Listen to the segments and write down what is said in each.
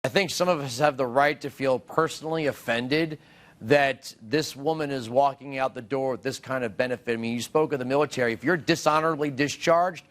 I think some of us have the right to feel personally offended that this woman is walking out the door with this kind of benefit. I mean, you spoke of the military. If you're dishonorably discharged,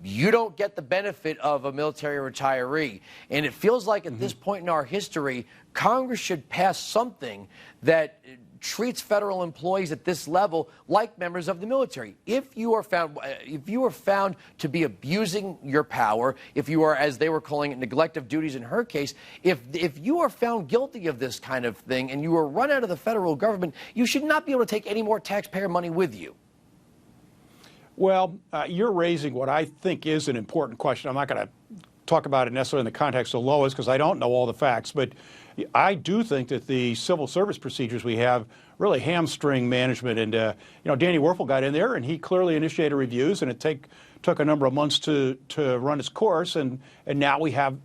you don't get the benefit of a military retiree. And it feels like at this point in our history, Congress should pass something that treats federal employees at this level like members of the military. If you are found to be abusing your power, if you are, as they were calling it, neglect of duties in her case, if you are found guilty of this kind of thing and you are run out of the federal government, you should not be able to take any more taxpayer money with you. Well, you're raising what I think is an important question. I'm not going to talk about it necessarily in the context of Lois because I don't know all the facts, but I do think that the civil service procedures we have really hamstring management. And, Danny Werfel got in there and he clearly initiated reviews, and it took a number of months to run its course. And now we have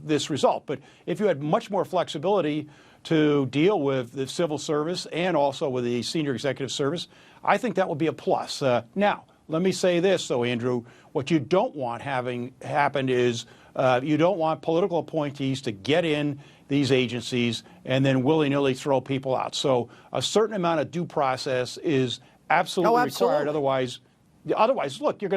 this result. But if you had much more flexibility to deal with the civil service and also with the senior executive service, I think that would be a plus. Now, let me say this, though, Andrew. What you don't want having happen is you don't want political appointees to get in these agencies and then willy-nilly throw people out. So a certain amount of due process is absolutely required. Otherwise, look, you're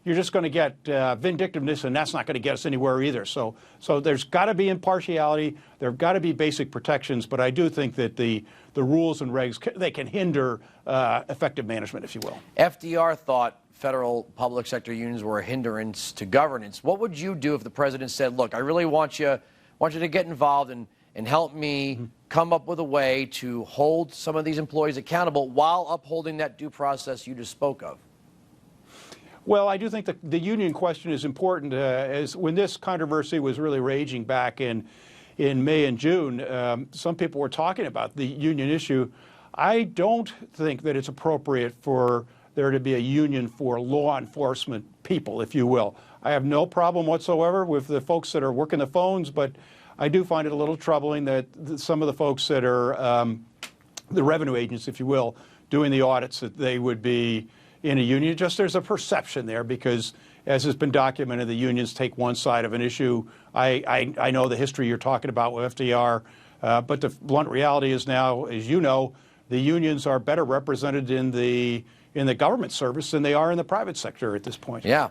just going to get vindictiveness, and that's not going to get us anywhere either. So there's got to be impartiality. There have got to be basic protections. But I do think that the rules and regs, they can hinder effective management, if you will. FDR thought federal public sector unions were a hindrance to governance. What would you do if the president said, look, I really want you to get involved and help me come up with a way to hold some of these employees accountable while upholding that due process you just spoke of? Well, I do think that the union question is important. As when this controversy was really raging back in May and June, some people were talking about the union issue. I don't think that it's appropriate for there to be a union for law enforcement people, if you will. I have no problem whatsoever with the folks that are working the phones, but I do find it a little troubling that some of the folks that are the revenue agents, if you will, doing the audits, that they would be in a union. Just there's a perception there because, as has been documented, the unions take one side of an issue. I know the history you're talking about with FDR, but the blunt reality is now, as you know, the unions are better represented in the government service than they are in the private sector at this point. Yeah.